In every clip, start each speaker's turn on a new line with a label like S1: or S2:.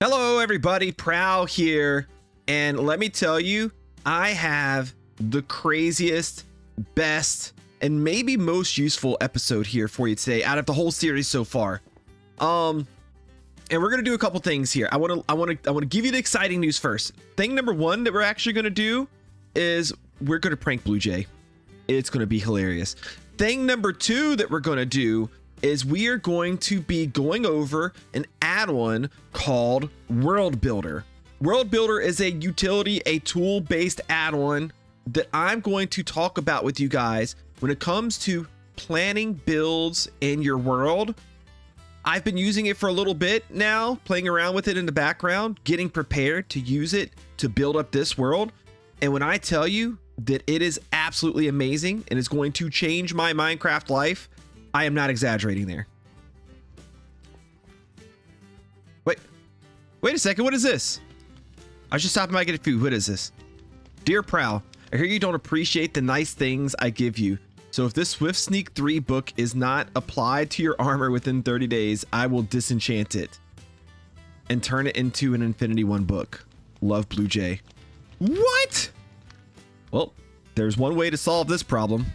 S1: Hello everybody, Prow here, and let me tell you, I have the craziest, best, and maybe most useful episode here for you today out of the whole series so far. And we're gonna do a couple things here. I want to give you the exciting news first. Thing number one that we're actually gonna do is we're gonna prank Blue Jay. It's gonna be hilarious. Thing number two that we're gonna do is we are going to be going over an add-on called World Builder. World Builder is a utility, a tool-based add-on that I'm going to talk about with you guys when it comes to planning builds in your world. I've been using it for a little bit now, playing around with it in the background, getting prepared to use it to build up this world. And when I tell you that it is absolutely amazing and is going to change my Minecraft life, I am not exaggerating there. Wait a second. What is this? I was just stopping by to get food. What is this? Dear Prow, I hear you don't appreciate the nice things I give you. So if this Swift Sneak 3 book is not applied to your armor within 30 days, I will disenchant it and turn it into an Infinity 1 book. Love, Blue Jay. What? Well, there's one way to solve this problem.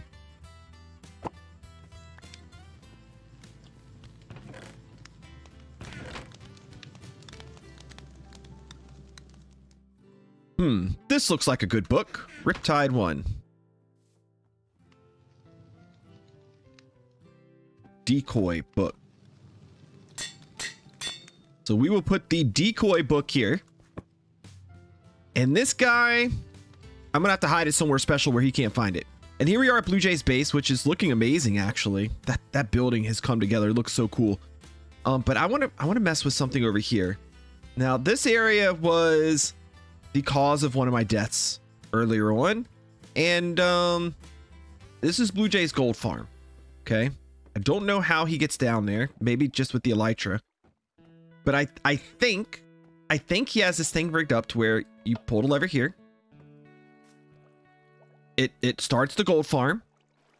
S1: This looks like a good book. Riptide 1. Decoy book. So we will put the decoy book here. And this guy, I'm gonna have to hide it somewhere special where he can't find it. And here we are at Blue Jay's base, which is looking amazing actually. That building has come together. It looks so cool. But I wanna mess with something over here. Now this area was the cause of one of my deaths earlier on, and this is Blue Jay's gold farm. Okay, I don't know how he gets down there, maybe just with the elytra, but I think he has this thing rigged up to where you pull the lever here, it starts the gold farm.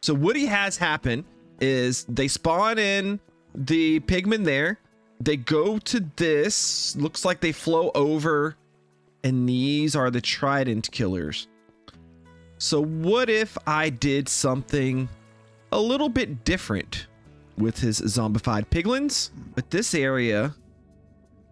S1: So what he has happen is they spawn in the pigmen there, they go to this, looks like they flow over, and these are the trident killers. So what if I did something a little bit different with his zombified piglins? But this area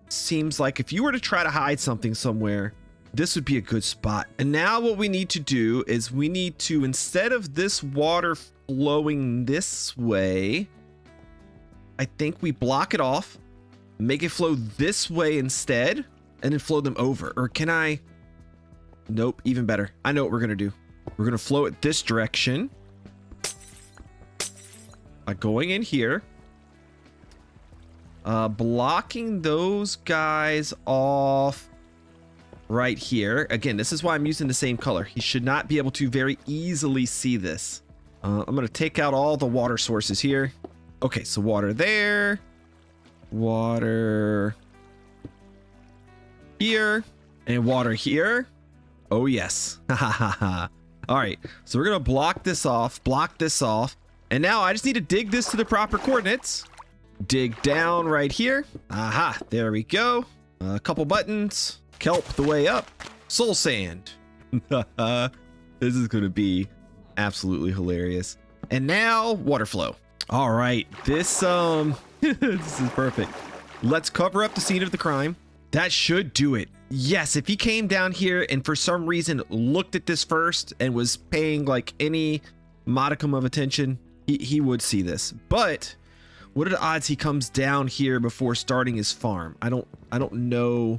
S1: seems like if you were to try to hide something somewhere, this would be a good spot. And now what we need to do is we need to, instead of this water flowing this way, I think we block it off, make it flow this way instead, and then flow them over. Or can I? Nope, even better. I know what we're gonna do. We're gonna flow it this direction by going in here, blocking those guys off right here. Again, this is why I'm using the same color. He should not be able to very easily see this. I'm gonna take out all the water sources here. Okay, so water there, water here, and water here. Oh yes. Ha ha ha. All right, so we're gonna block this off, and now I just need to dig this to the proper coordinates. Dig down right here. Aha, there we go. A couple buttons. Kelp the way up. Soul sand. This is gonna be absolutely hilarious. And now water flow. All right, this this is perfect. Let's cover up the scene of the crime. That should do it. Yes, if he came down here and for some reason looked at this first and was paying like any modicum of attention, he would see this. But what are the odds he comes down here before starting his farm? I don't know.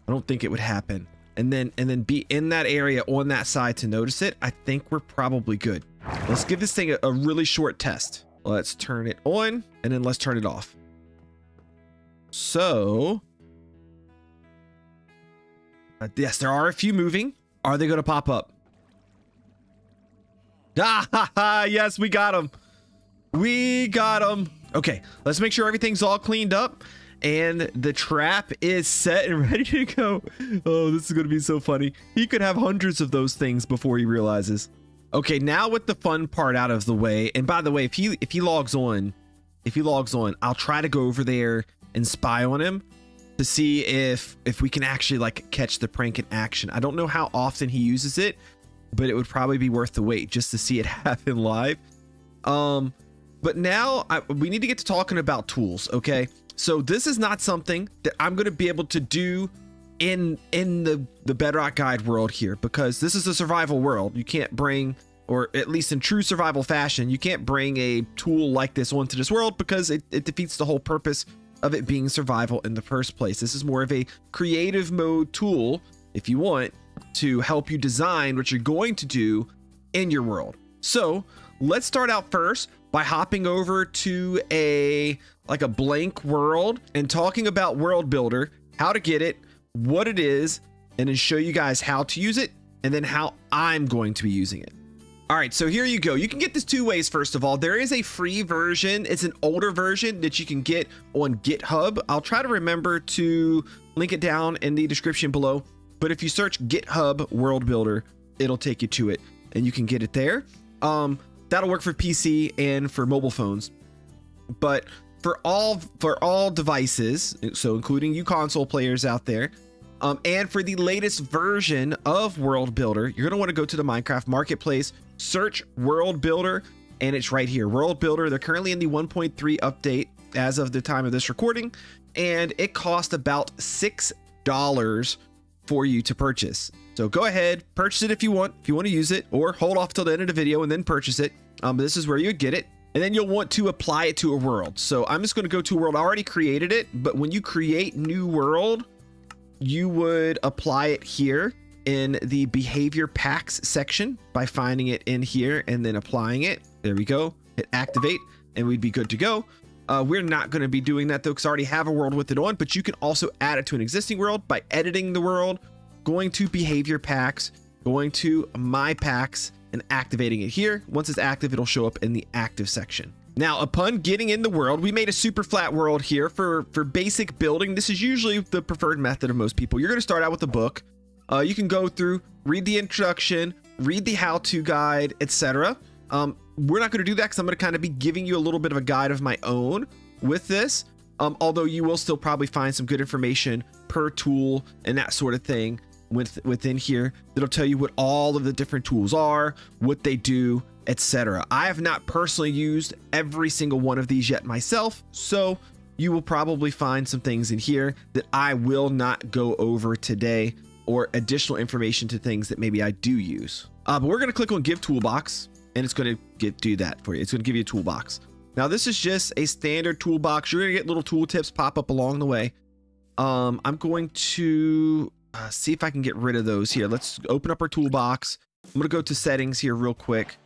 S1: I don't think it would happen. And then be in that area on that side to notice it. I think we're probably good. Let's give this thing a really short test. Let's turn it on and then let's turn it off. So yes, there are a few moving. Are they going to pop up? Ah, ha, ha, yes, we got them. We got them. Okay, let's make sure everything's all cleaned up and the trap is set and ready to go. Oh, this is going to be so funny. He could have hundreds of those things before he realizes. Okay, now with the fun part out of the way. And by the way, if he logs on, I'll try to go over there and spy on him. to see if we can actually like catch the prank in action. I don't know how often he uses it, but it would probably be worth the wait just to see it happen live. But now we need to get to talking about tools. Okay, so this is not something that I'm going to be able to do in the Bedrock Guide world here, because this is a survival world. You can't bring, or at least in true survival fashion, you can't bring a tool like this onto this world, because it defeats the whole purpose of it being survival in the first place. This is more of a creative mode tool, if you want, to help you design what you're going to do in your world. So let's start out first by hopping over to a blank world and talking about World Builder, how to get it, what it is, and then show you guys how to use it, and then how I'm going to be using it. All right, so here you go. You can get this two ways. First of all, there is a free version. It's an older version that you can get on GitHub. I'll try to remember to link it down in the description below. But if you search GitHub World Builder, it'll take you to it and you can get it there. That'll work for PC and for mobile phones. But for all devices, so including you console players out there, and for the latest version of World Builder, you're going to want to go to the Minecraft Marketplace, search World Builder, and it's right here. World Builder, they're currently in the 1.3 update as of the time of this recording, and it costs about $6 for you to purchase. So go ahead, purchase it if you want to use it, or hold off till the end of the video and then purchase it. This is where you would get it. And then you'll want to apply it to a world. So I'm just going to go to a world. I already created it, but when you create new world, you would apply it here in the behavior packs section by finding it in here and then applying it. There we go. Hit activate and we'd be good to go. We're not going to be doing that though, because I already have a world with it on, but you can also add it to an existing world by editing the world, going to behavior packs, going to my packs, and activating it here. Once it's active, it'll show up in the active section. Now, upon getting in the world, we made a super flat world here for basic building. This is usually the preferred method of most people. You're going to start out with a book. You can go through, read the introduction, read the how-to guide, etc. We're not going to do that because I'm going to kind of be giving you a little bit of a guide of my own with this. Although you will still probably find some good information per tool and that sort of thing within here that'll tell you what all of the different tools are, what they do, etc. I have not personally used every single one of these yet myself, so you will probably find some things in here that I will not go over today, or additional information to things that maybe I do use. But we're going to click on Give Toolbox, and it's going to do that for you. It's going to give you a toolbox. Now, this is just a standard toolbox. You're going to get little tooltips pop up along the way. I'm going to see if I can get rid of those here. Let's open up our toolbox. I'm going to go to settings here real quick.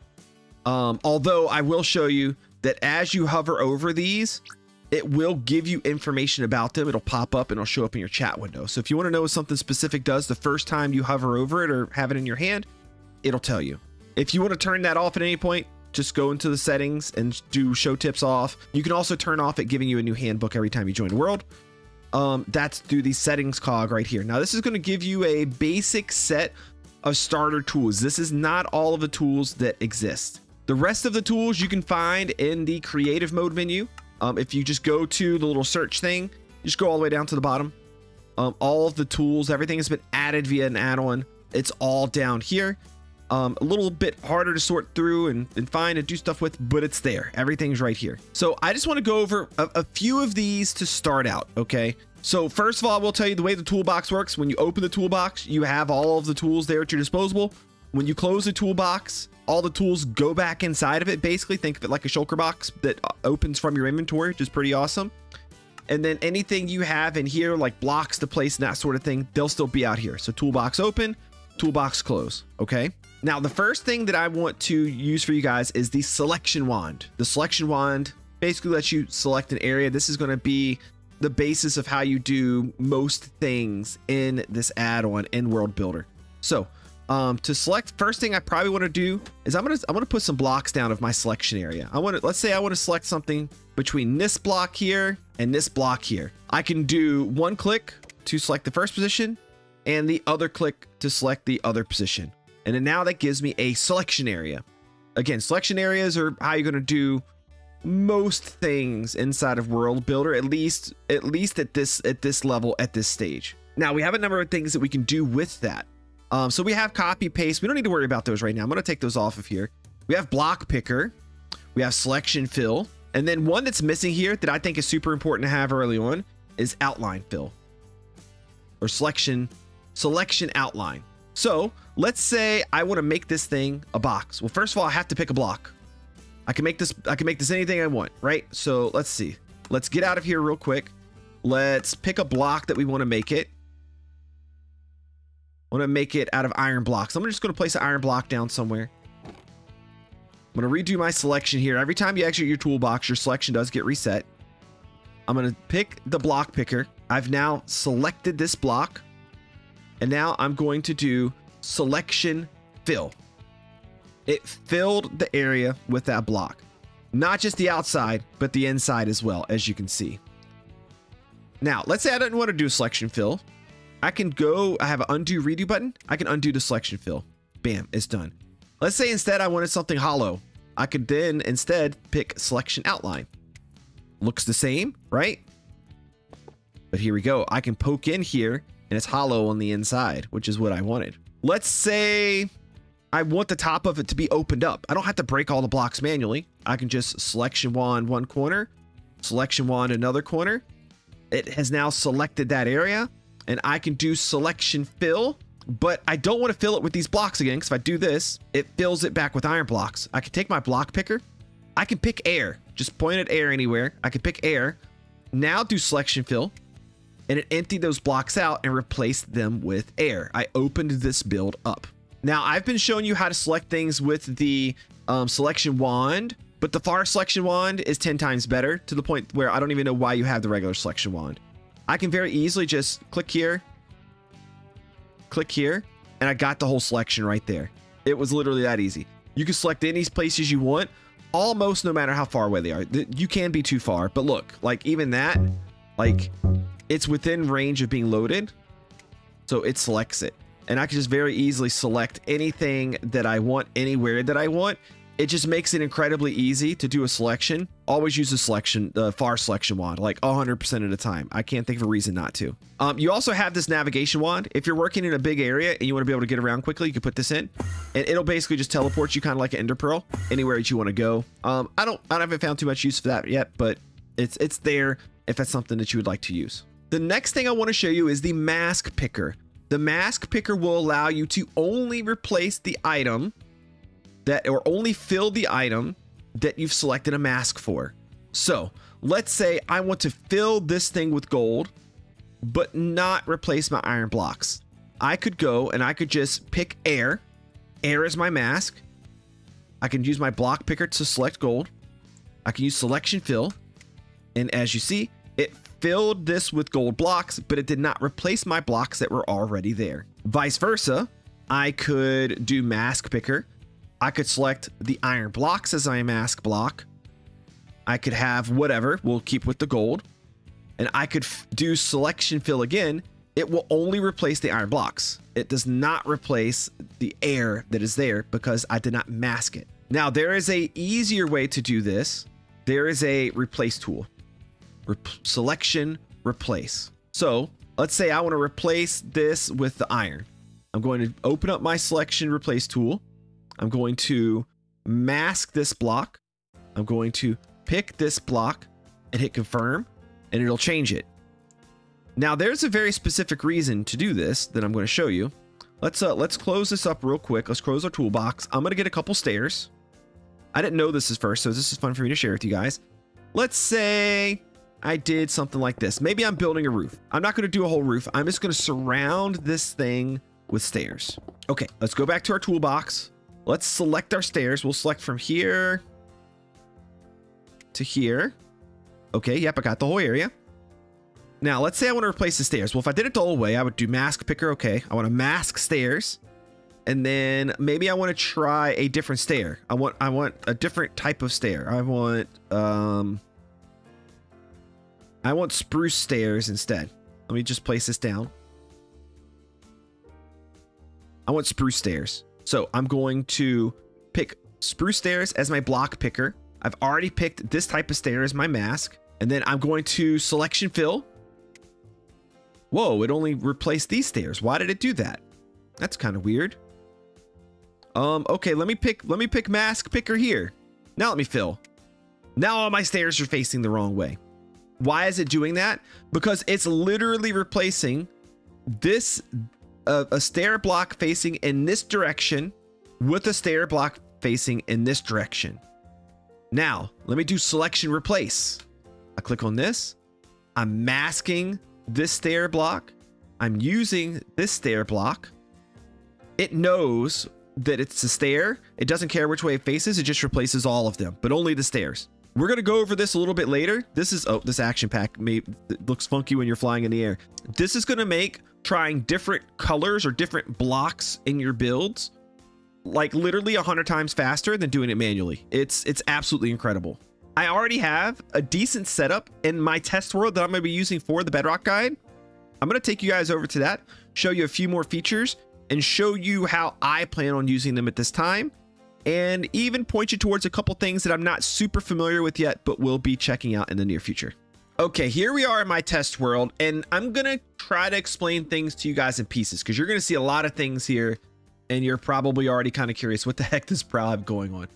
S1: Although I will show you that as you hover over these, it will give you information about them. It'll pop up and it'll show up in your chat window. So if you want to know what something specific does the first time you hover over it or have it in your hand, it'll tell you. If you want to turn that off at any point, just go into the settings and do show tips off. You can also turn off it giving you a new handbook every time you join the world. That's through the settings cog right here. Now this is going to give you a basic set of starter tools. This is not all of the tools that exist. The rest of the tools you can find in the creative mode menu. If you just go to the little search thing, just go all the way down to the bottom. All of the tools, everything has been added via an add-on. It's all down here. A little bit harder to sort through and find and do stuff with, but it's there. Everything's right here. So I just want to go over a few of these to start out, okay? So first of all, I will tell you the way the toolbox works. When you open the toolbox, you have all of the tools there at your disposal. When you close the toolbox, all the tools go back inside of it. Basically, think of it like a shulker box that opens from your inventory, which is pretty awesome. And then anything you have in here, like blocks to place and that sort of thing, they'll still be out here. So toolbox open, toolbox close, okay? Now, the first thing that I want to use for you guys is the selection wand. The selection wand basically lets you select an area. This is going to be the basis of how you do most things in this add-on in World Builder. So to select, first thing I probably want to do is I'm gonna put some blocks down of my selection area. Let's say I want to select something between this block here and this block here. I can do one click to select the first position and the other click to select the other position. And then now that gives me a selection area. Again, selection areas are how you're going to do most things inside of World Builder, at least at this level, at this stage. Now we have a number of things that we can do with that. So we have copy paste. We don't need to worry about those right now. I'm going to take those off of here. We have block picker. We have selection fill. And then one that's missing here that I think is super important to have early on is outline fill, or selection outline. So let's say I want to make this thing a box. Well, first of all, I have to pick a block. I can make this anything I want, right? So let's see. Let's get out of here real quick. Let's pick a block that we want to make it. I want to make it out of iron blocks. I'm just going to place an iron block down somewhere. I'm going to redo my selection here. Every time you exit your toolbox, your selection does get reset. I'm going to pick the block picker. I've now selected this block. And now I'm going to do selection fill. It filled the area with that block. Not just the outside, but the inside as well, as you can see. Now, let's say I didn't want to do selection fill. I can go, I have an undo redo button. I can undo the selection fill. Bam, it's done. Let's say instead I wanted something hollow. I could then instead pick selection outline. Looks the same, right? But here we go. I can poke in here and it's hollow on the inside, which is what I wanted. Let's say I want the top of it to be opened up. I don't have to break all the blocks manually. I can just selection wand one corner, selection wand another corner. It has now selected that area, and I can do selection fill, but I don't want to fill it with these blocks again, because if I do this, it fills it back with iron blocks. I can take my block picker. I can pick air. Just point at air anywhere. I can pick air. Now do selection fill, and it emptied those blocks out and replaced them with air. I opened this build up. Now, I've been showing you how to select things with the selection wand, but the far selection wand is 10 times better, to the point where I don't even know why you have the regular selection wand. I can very easily just click here, and I got the whole selection right there. It was literally that easy. You can select any places you want, almost no matter how far away they are. You can be too far, but look, like even that, like it's within range of being loaded, so it selects it. And I can just very easily select anything that I want, anywhere that I want. It just makes it incredibly easy to do a selection. Always use the far selection wand, like 100% of the time. I can't think of a reason not to. You also have this navigation wand. If you're working in a big area and you want to be able to get around quickly, you can put this in, and it'll basically just teleport you, kind of like an ender pearl, anywhere that you want to go. I haven't found too much use for that yet, but it's there if that's something that you would like to use. The next thing I want to show you is the mask picker. The mask picker will allow you to only replace the item or only fill the item that you've selected a mask for. So let's say I want to fill this thing with gold, but not replace my iron blocks. I could go and I could just pick air. Air is my mask. I can use my block picker to select gold. I can use selection fill. And as you see, it filled this with gold blocks, but it did not replace my blocks that were already there. Vice versa, I could do mask picker. I could select the iron blocks as my mask block. I could have whatever, we'll keep with the gold. And I could do selection fill again. It will only replace the iron blocks. It does not replace the air that is there because I did not mask it. Now, there is a easier way to do this. There is a replace tool. Selection, replace. So let's say I want to replace this with the iron. I'm going to open up my selection replace tool. I'm going to mask this block. I'm going to pick this block and hit confirm, and it'll change it. Now, there's a very specific reason to do this that I'm going to show you. Let's close this up real quick. Let's close our toolbox. I'm going to get a couple stairs. I didn't know this is first, so this is fun for me to share with you guys. Let's say I did something like this. Maybe I'm building a roof. I'm not going to do a whole roof. I'm just going to surround this thing with stairs. Okay, let's go back to our toolbox. Let's select our stairs. We'll select from here to here. Okay, yep, I got the whole area. Now, let's say I want to replace the stairs. Well, if I did it the old way, I would do mask picker. Okay, I want to mask stairs. And then maybe I want to try a different stair. I want a different type of stair. I want spruce stairs instead. Let me just place this down. I want spruce stairs. So I'm going to pick spruce stairs as my block picker. I've already picked this type of stair as my mask. And then I'm going to selection fill. Whoa, it only replaced these stairs. Why did it do that? That's kind of weird. Okay, let me pick mask picker here. Now let me fill. Now all my stairs are facing the wrong way. Why is it doing that? Because it's literally replacing this a stair block facing in this direction with a stair block facing in this direction. Now, let me do selection replace. I click on this. I'm masking this stair block. I'm using this stair block. It knows that it's a stair. It doesn't care which way it faces. It just replaces all of them, but only the stairs. We're going to go over this a little bit later. This is, oh, this action pack it looks funky when you're flying in the air. This is going to make trying different colors or different blocks in your builds like literally 100 times faster than doing it manually. It's absolutely incredible. I already have a decent setup in my test world that I'm going to be using for the Bedrock Guide. I'm going to take you guys over to that, show you a few more features, and show you how I plan on using them at this time, and even point you towards a couple things that I'm not super familiar with yet, but will be checking out in the near future. Okay, here we are in my test world, and I'm going to try to explain things to you guys in pieces because you're going to see a lot of things here, and you're probably already kind of curious what the heck does Prowl have going on.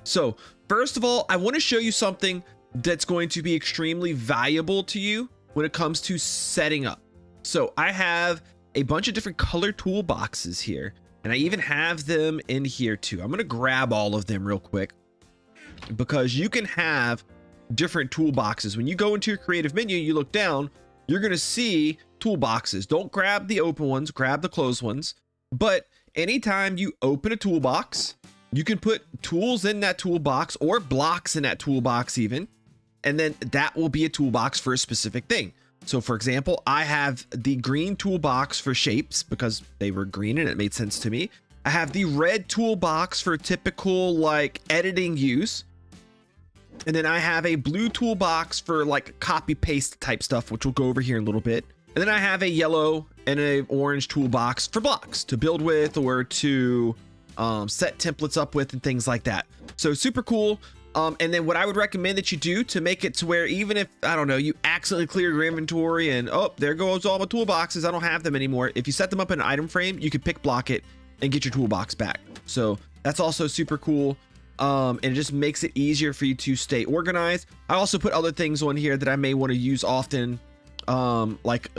S1: So first of all, I want to show you something that's going to be extremely valuable to you when it comes to setting up. So I have a bunch of different color toolboxes here, and I even have them in here too. I'm going to grab all of them real quick because you can have different toolboxes. When you go into your creative menu, you look down, you're going to see toolboxes. Don't grab the open ones, grab the closed ones. But anytime you open a toolbox, you can put tools in that toolbox or blocks in that toolbox even, and then that will be a toolbox for a specific thing. So for example, I have the green toolbox for shapes because they were green and it made sense to me. I have the red toolbox for typical like editing use. And then I have a blue toolbox for like copy paste type stuff, which we'll go over here in a little bit. And then I have a yellow and an orange toolbox for blocks to build with or to set templates up with and things like that. So super cool. And then what I would recommend that you do to make it to where even if, I don't know, you accidentally clear your inventory and, oh, there goes all my toolboxes, I don't have them anymore. If you set them up in an item frame, you can pick block it and get your toolbox back. So that's also super cool. And it just makes it easier for you to stay organized. I also put other things on here that I may want to use often, like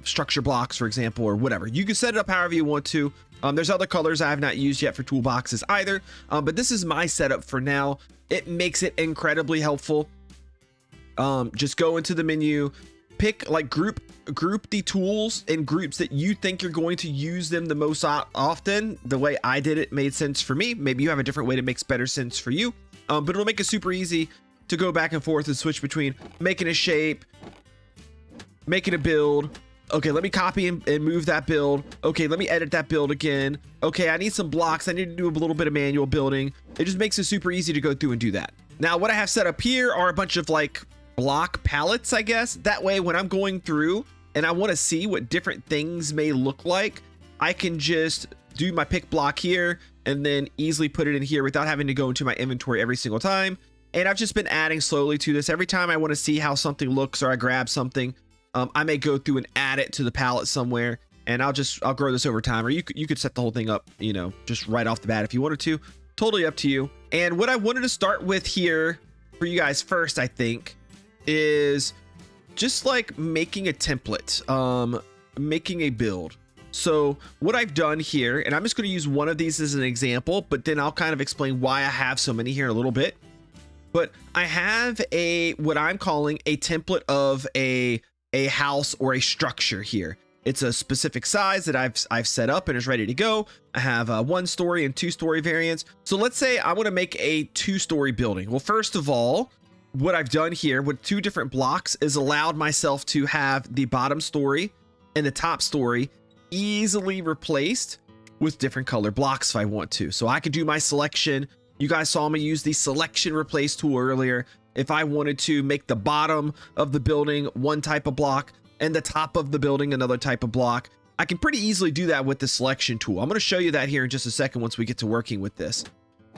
S1: structure blocks, for example, or whatever. You can set it up however you want to. There's other colors I have not used yet for toolboxes either, but this is my setup for now. It makes it incredibly helpful. Just go into the menu, pick like group the tools in groups that you think you're going to use them the most often. The way I did it made sense for me. Maybe you have a different way that makes better sense for you, but it'll make it super easy to go back and forth and switch between making a shape, making a build. Okay, let me copy and move that build. Okay, let me edit that build again. Okay, I need some blocks. I need to do a little bit of manual building. It just makes it super easy to go through and do that. Now, what I have set up here are a bunch of like block palettes, I guess. That way, when I'm going through and I want to see what different things may look like, I can just do my pick block here and then easily put it in here without having to go into my inventory every single time. And I've just been adding slowly to this. Every time I want to see how something looks or I grab something, I may go through and add it to the palette somewhere, and I'll grow this over time. Or you could set the whole thing up, you know, just right off the bat if you wanted to. Totally up to you. And what I wanted to start with here for you guys first, I think, is just like making a template, making a build. So what I've done here, and I'm just going to use one of these as an example, but then I'll kind of explain why I have so many here in a little bit. But I have what I'm calling a template of a house or a structure here. It's a specific size that I've set up and is ready to go. I have 1-story and 2-story variants. So let's say I want to make a 2-story building. Well, first of all, what I've done here with 2 different blocks is allowed myself to have the bottom story and the top story easily replaced with different color blocks if I want to. So I could do my selection. You guys saw me use the selection replace tool earlier. If I wanted to make the bottom of the building one type of block and the top of the building another type of block, I can pretty easily do that with the selection tool. I'm going to show you that here in just a second once we get to working with this.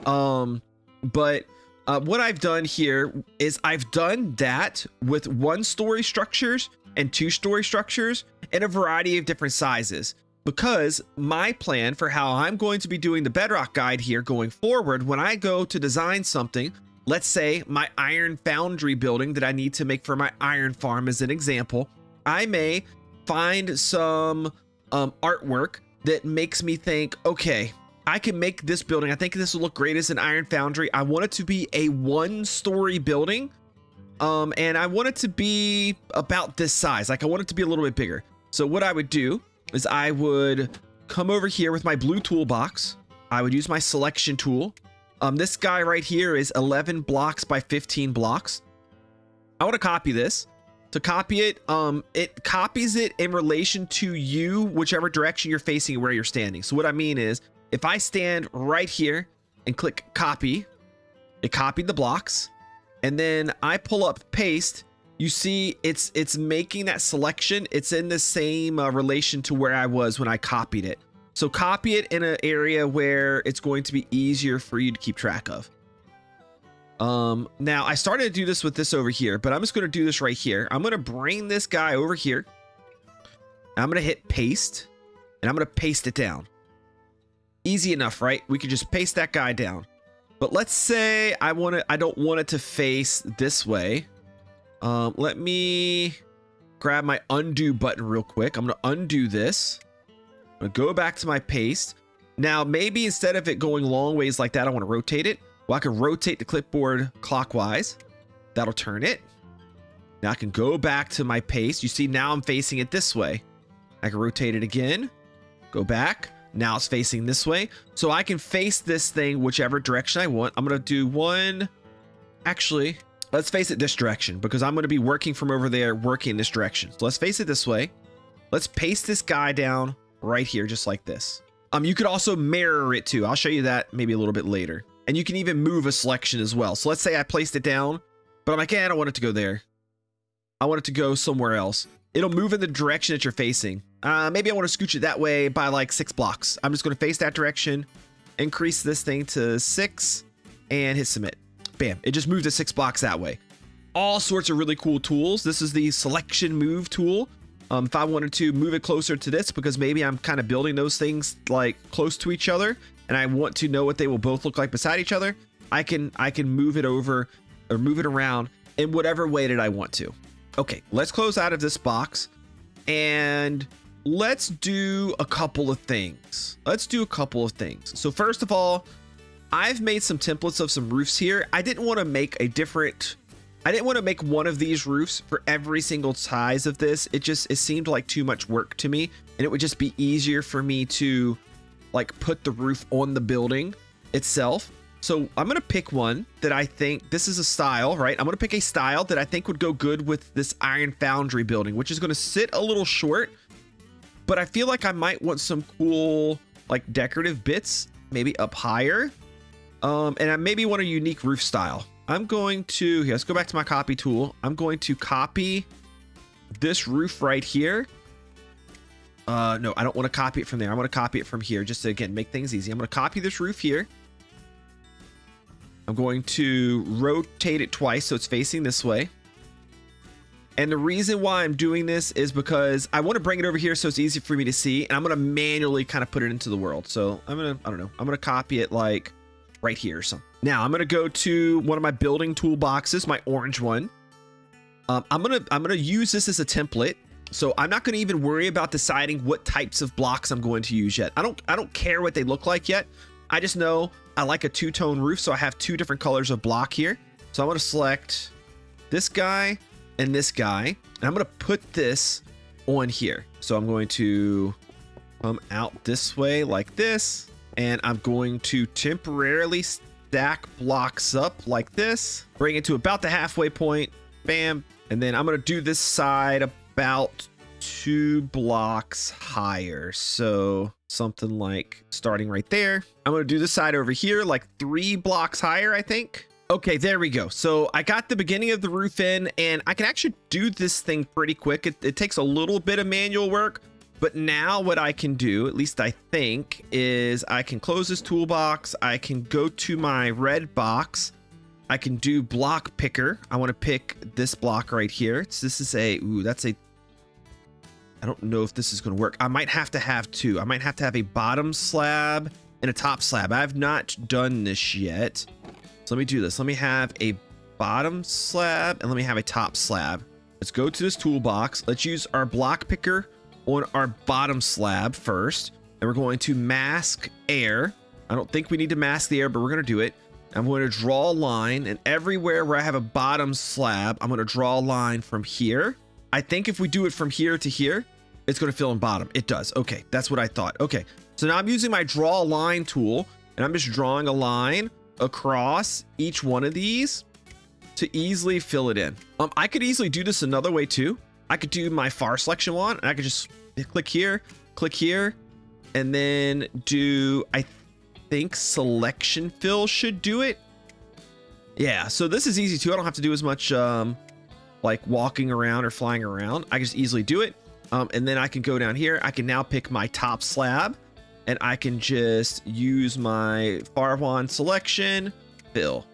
S1: But What I've done here is I've done that with 1-story structures and 2-story structures in a variety of different sizes, because my plan for how I'm going to be doing the Bedrock Guide here going forward, when I go to design something, let's say my iron foundry building that I need to make for my iron farm as an example, I may find some artwork that makes me think, okay, I can make this building. I think this will look great as an iron foundry. I want it to be a 1-story building. And I want it to be about this size. Like I want it to be a little bit bigger. So what I would do is I would come over here with my blue toolbox. I would use my selection tool. This guy right here is 11 blocks by 15 blocks. I want to copy this. To copy it, it copies it in relation to you, whichever direction you're facing, where you're standing. So what I mean is, if I stand right here and click copy, it copied the blocks, and then I pull up paste, you see it's making that selection. It's in the same relation to where I was when I copied it. So copy it in an area where it's going to be easier for you to keep track of. Now I started to do this with this over here, but I'm just going to do this right here. I'm going to bring this guy over here. I'm going to hit paste, and I'm going to paste it down. Easy enough, right? We could just paste that guy down. But let's say I don't want it to face this way. Let me grab my undo button real quick. I'm going to undo this. I'm going to go back to my paste. Now, maybe instead of it going long ways like that, I want to rotate it. Well, I can rotate the clipboard clockwise. That'll turn it. Now I can go back to my paste. You see, now I'm facing it this way. I can rotate it again. Go back. Now it's facing this way. So I can face this thing whichever direction I want. I'm going to do one. Actually, let's face it this direction, because I'm going to be working from over there, working in this direction. So let's face it this way. Let's paste this guy down right here, just like this. You could also mirror it too. I'll show you that maybe a little bit later. And you can even move a selection as well. So let's say I placed it down, but I'm like, I don't want it to go there. I want it to go somewhere else. It'll move in the direction that you're facing. Maybe I want to scooch it that way by like 6 blocks. I'm just going to face that direction, increase this thing to 6, and hit submit. Bam. It just moved to 6 blocks that way. All sorts of really cool tools. This is the selection move tool. If I wanted to move it closer to this, because maybe I'm kind of building those things like close to each other, and I want to know what they will both look like beside each other, I can move it over or move it around in whatever way that I want to. Okay, let's close out of this box and let's do a couple of things. So first of all, I've made some templates of some roofs here. I didn't want to make one of these roofs for every single size of this. It seemed like too much work to me, and it would just be easier for me to like put the roof on the building itself. So I'm going to pick one that I think, this is a style, right? I'm going to pick a style that I think would go good with this iron foundry building, which is going to sit a little short, but I feel like I might want some cool like decorative bits maybe up higher. And I maybe want a unique roof style. I'm going to, here, let's go back to my copy tool. I'm going to copy this roof right here. No, I don't want to copy it from there. I want to copy it from here just to, again, make things easy. I'm going to copy this roof here. I'm going to rotate it twice so it's facing this way. And the reason why I'm doing this is because I want to bring it over here so it's easy for me to see, and I'm going to manually kind of put it into the world. So I'm going to, I don't know, I'm going to copy it like right here or something. Now I'm going to go to one of my building toolboxes, my orange one. I'm going to use this as a template. So I'm not going to even worry about deciding what types of blocks I'm going to use yet. I don't care what they look like yet. I just know I like a two-tone roof, so I have 2 different colors of block here. So I'm going to select this guy and this guy, and I'm going to put this on here. So I'm going to come out this way like this, and I'm going to temporarily stack blocks up like this, bring it to about the halfway point, bam, and then I'm going to do this side about 2 blocks higher. So something like starting right there. I'm going to do this side over here like 3 blocks higher, I think. Okay, there we go. So I got the beginning of the roof in, and I can actually do this thing pretty quick. It takes a little bit of manual work, but now what I can do, at least I think, is I can close this toolbox. I can go to my red box, I can do block picker. I want to pick this block right here. So this is a, ooh, that's a, I don't know if this is going to work. I might have to have two. I might have to have a bottom slab and a top slab. I have not done this yet. So let me do this. Let me have a bottom slab and let me have a top slab. Let's go to this toolbox. Let's use our block picker on our bottom slab first. And we're going to mask air. I don't think we need to mask the air, but we're going to do it. I'm going to draw a line, and everywhere where I have a bottom slab, I'm going to draw a line from here. I think if we do it from here to here, it's going to fill in bottom. It does. Okay, that's what I thought. Okay, so now I'm using my draw line tool, and I'm just drawing a line across each one of these to easily fill it in. I could easily do this another way too. I could do my far selection one, and I could just click here, and then do, I think selection fill should do it. Yeah, so this is easy too. I don't have to do as much like walking around or flying around. I just easily do it. And then I can go down here. I can now pick my top slab, and I can just use my Farwan selection, fill.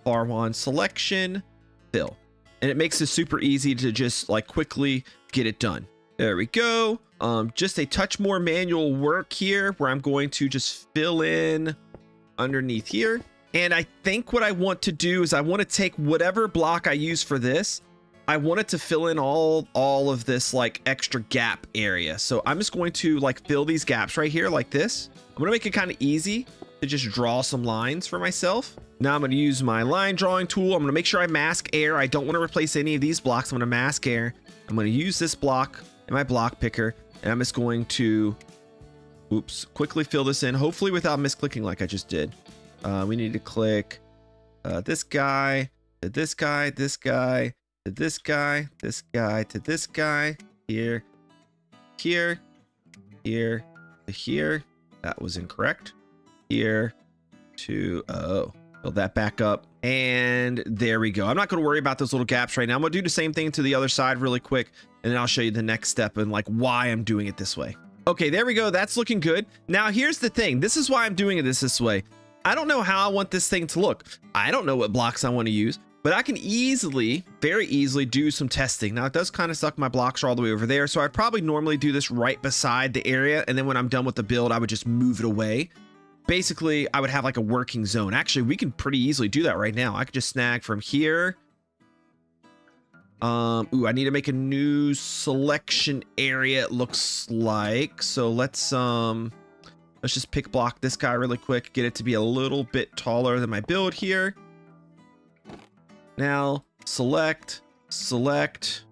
S1: Farwan selection, fill. And it makes it super easy to just like quickly get it done. There we go. Just a touch more manual work here where I'm going to just fill in underneath here. And I think what I want to do is I want to take whatever block I use for this. I want it to fill in all of this like extra gap area. So I'm just going to like fill these gaps right here like this. I'm going to make it kind of easy to just draw some lines for myself. Now I'm going to use my line drawing tool. I'm going to make sure I mask air. I don't want to replace any of these blocks. I'm going to mask air. I'm going to use this block and my block picker, and I'm just going to, oops, quickly fill this in, hopefully without misclicking like I just did. We need to click this guy, to this guy, this guy, to this guy, this guy, to this guy, here, here, here, to here. That was incorrect. Here to, oh, build that back up. And there we go. I'm not going to worry about those little gaps right now. I'm going to do the same thing to the other side really quick, and then I'll show you the next step and like why I'm doing it this way. Okay, there we go. That's looking good. Now here's the thing. This is why I'm doing it this way. I don't know how I want this thing to look. I don't know what blocks I want to use, but I can easily, very easily do some testing. Now it does kind of suck. My blocks are all the way over there. So I'd probably normally do this right beside the area. And then when I'm done with the build, I would just move it away. Basically, I would have like a working zone. Actually, we can pretty easily do that right now. I could just snag from here. Ooh, I need to make a new selection area, it looks like. So let's just pick block this guy really quick, get it to be a little bit taller than my build here. Now, select. Instead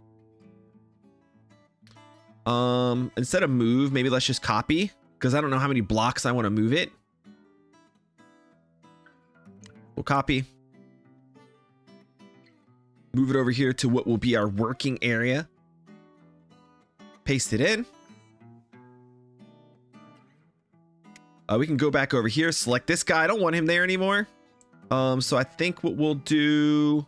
S1: of move, maybe let's just copy, because I don't know how many blocks I want to move it. We'll copy. Move it over here to what will be our working area. Paste it in. We can go back over here, select this guy. I don't want him there anymore. So I think what we'll do...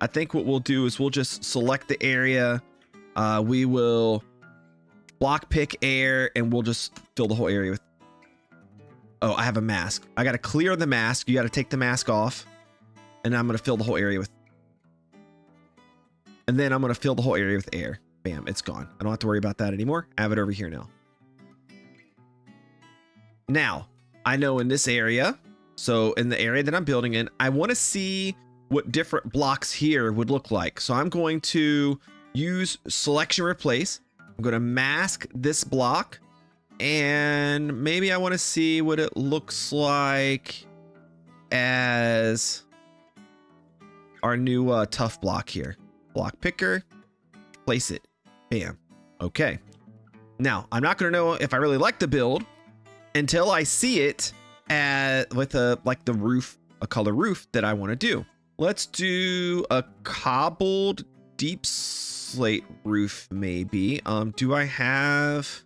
S1: is we'll just select the area. We will block pick air, and we'll just fill the whole area with... Oh, I have a mask. I got to clear the mask. You got to take the mask off. And I'm going to fill the whole area with... And then I'm going to fill the whole area with air. Bam, it's gone. I don't have to worry about that anymore. I have it over here now. Now, I know in this area, so in the area that I'm building in, I want to see what different blocks here would look like. So I'm going to use selection replace. I'm going to mask this block. And maybe I want to see what it looks like as our new tough block here. Block picker, place it. Bam. Okay. Now, I'm not going to know if I really like the build until I see it with like the roof, a color roof that I want to do. Let's do a cobbled deep slate roof maybe. Do I have...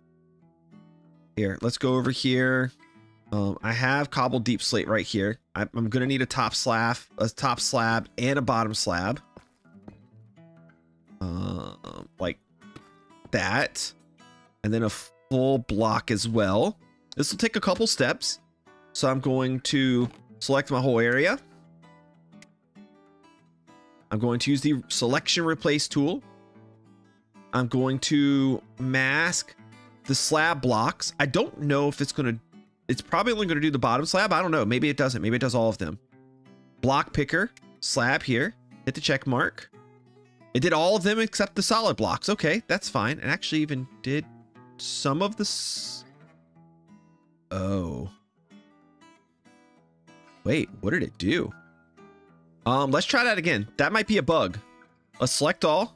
S1: Here, let's go over here. I have cobbled deep slate right here. I'm gonna need a top slab, and a bottom slab. Like that. And then a full block as well. This will take a couple steps. So I'm going to select my whole area. I'm going to use the selection replace tool. I'm going to mask the slab blocks. I don't know if it's probably only going to do the bottom slab. I don't know. Maybe it doesn't. Maybe it does all of them. Block picker, slab here. Hit the check mark. It did all of them except the solid blocks. Okay, that's fine. It actually even did some of the... Oh. Wait, what did it do? Let's try that again. That might be a bug. Let's select all.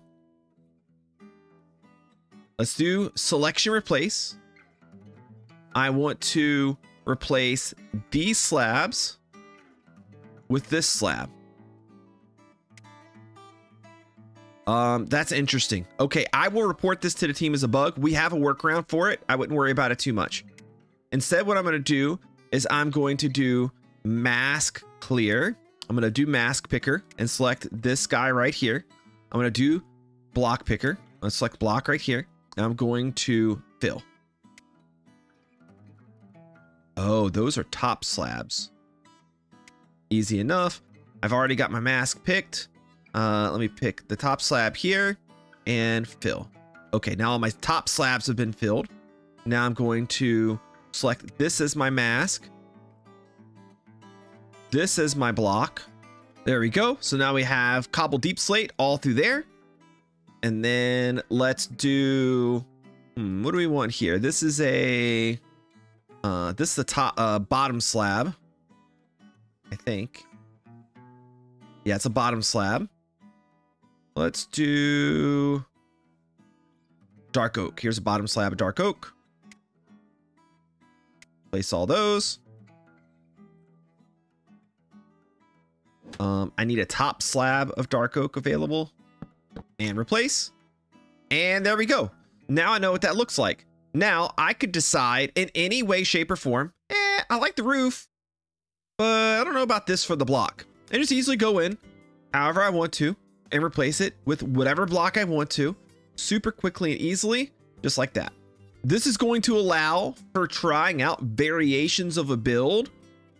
S1: Let's do selection replace. I want to replace these slabs with this slab. That's interesting. Okay, I will report this to the team as a bug. We have a workaround for it. I wouldn't worry about it too much. Instead, what I'm going to do is I'm going to do mask clear. I'm going to do mask picker and select this guy right here. I'm going to do block picker. Let's select block right here. And I'm going to fill. Oh, those are top slabs. Easy enough. I've already got my mask picked. Let me pick the top slab here and fill. Okay, now all my top slabs have been filled. Now I'm going to select this as my mask. This is my block. There we go. So now we have cobble deep slate all through there. And then let's do, what do we want here? This is a, this is the top, bottom slab, I think. Yeah, it's a bottom slab. Let's do dark oak. Here's a bottom slab of dark oak. Place all those. I need a top slab of dark oak available and replace. And there we go. Now I know what that looks like. Now I could decide in any way, shape, or form, I like the roof, but I don't know about this for the block. And just easily go in however I want to and replace it with whatever block I want to, super quickly and easily, just like that. This is going to allow for trying out variations of a build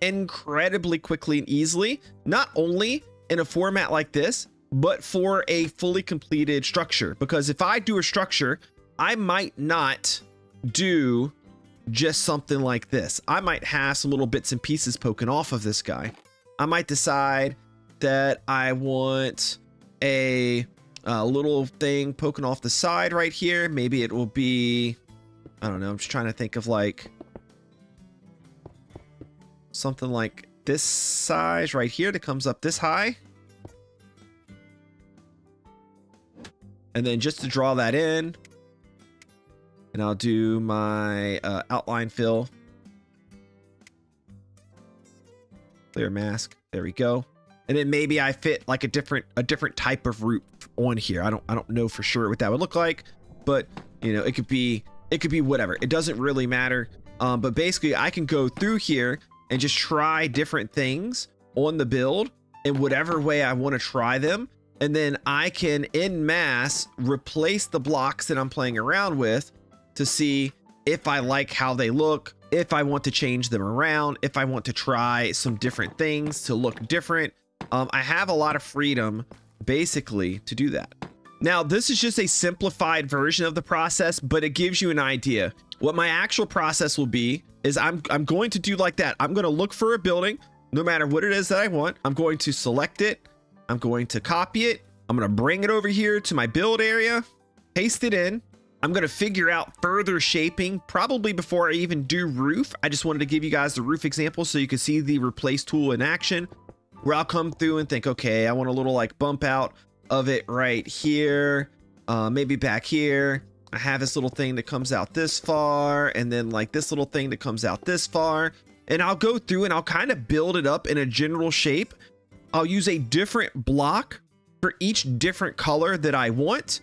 S1: incredibly quickly and easily, not only in a format like this, but for a fully completed structure. Because if I do a structure, I might not do just something like this. I might have some little bits and pieces poking off of this guy. I might decide that I want a little thing poking off the side right here. Maybe it will be, I don't know, I'm just trying to think of like something like this size right here that comes up this high. And then just to draw that in, and I'll do my outline fill. Clear mask. There we go. And then maybe I fit like a different type of roof on here. I don't know for sure what that would look like, but you know, it could be whatever. It doesn't really matter. But basically I can go through here and just try different things on the build in whatever way I want to try them. And then I can en masse replace the blocks that I'm playing around with to see if I like how they look, if I want to change them around, if I want to try some different things to look different. I have a lot of freedom basically to do that. Now, this is just a simplified version of the process, but it gives you an idea. What my actual process will be is I'm going to do like that. I'm going to look for a building, no matter what it is that I want. I'm going to select it. I'm going to copy it. I'm going to bring it over here to my build area, paste it in. I'm going to figure out further shaping probably before I even do roof. I just wanted to give you guys the roof example so you can see the replace tool in action, where I'll come through and think, okay, I want a little like bump out of it right here, maybe back here. I have this little thing that comes out this far, and then like this little thing that comes out this far, and I'll go through and I'll kind of build it up in a general shape. I'll use a different block for each different color that I want.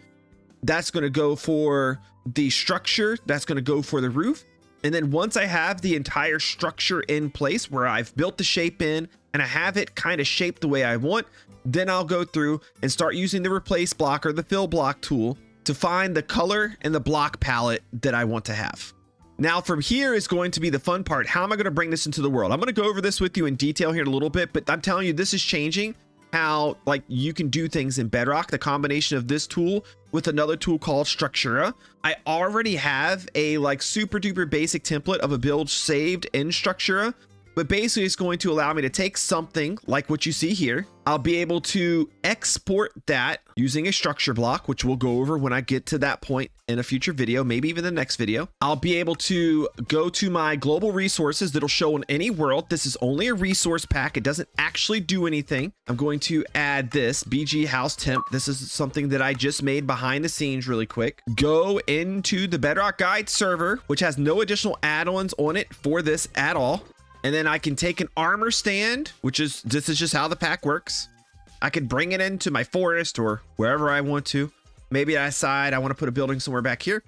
S1: That's going to go for the structure, that's going to go for the roof. And then once I have the entire structure in place where I've built the shape in and I have it kind of shaped the way I want, then I'll go through and start using the replace block or the fill block tool to find the color and the block palette that I want to have. Now from here is going to be the fun part. How am I going to bring this into the world? I'm going to go over this with you in detail here in a little bit, but I'm telling you, this is changing how like you can do things in Bedrock. The combination of this tool with another tool called Structura. I already have a like super duper basic template of a build saved in Structura, but basically it's going to allow me to take something like what you see here. I'll be able to export that using a structure block, which we'll go over when I get to that point in a future video, maybe even the next video. I'll be able to go to my global resources that'll show in any world. This is only a resource pack. It doesn't actually do anything. I'm going to add this BG house temp. This is something that I just made behind the scenes really quick. Go into the Bedrock Guide server, which has no additional add-ons on it for this at all. And then I can take an armor stand, this is just how the pack works. I could bring it into my forest or wherever I want to. Maybe I decide I want to put a building somewhere back here.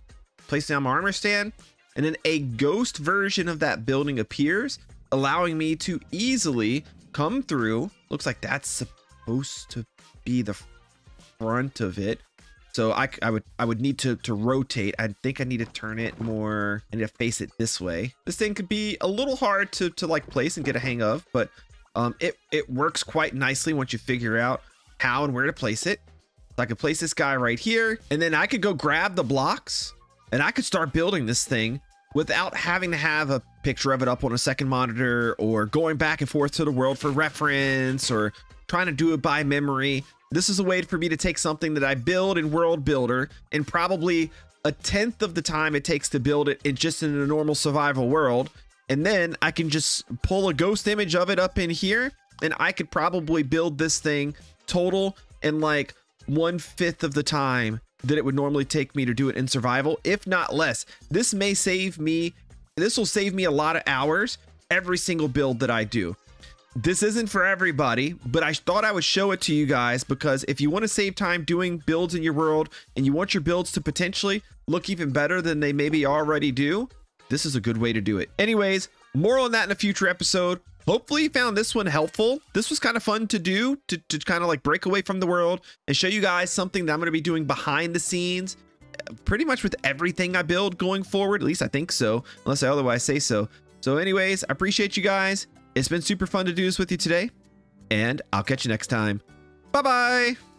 S1: Place down my armor stand, and then a ghost version of that building appears, allowing me to easily come through. Looks like that's supposed to be the front of it. So I would need to rotate. I think I need to turn it more. I need to face it this way. This thing could be a little hard to like place and get a hang of, but it works quite nicely once you figure out how and where to place it. So I could place this guy right here, and then I could go grab the blocks and I could start building this thing without having to have a picture of it up on a second monitor or going back and forth to the world for reference or trying to do it by memory. This is a way for me to take something that I build in World Builder and probably 1/10 of the time it takes to build it just in a normal survival world. And then I can just pull a ghost image of it up in here, and I could probably build this thing total in like 1/5 of the time that it would normally take me to do it in survival, if not less. This will save me a lot of hours every single build that I do. This isn't for everybody, but I thought I would show it to you guys because if you want to save time doing builds in your world and you want your builds to potentially look even better than they maybe already do, this is a good way to do it. Anyways, more on that in a future episode. Hopefully you found this one helpful. This was kind of fun to do, to kind of like break away from the world and show you guys something that I'm going to be doing behind the scenes pretty much with everything I build going forward. At least I think so, unless I otherwise say so. So anyways, I appreciate you guys. It's been super fun to do this with you today, and I'll catch you next time. Bye-bye.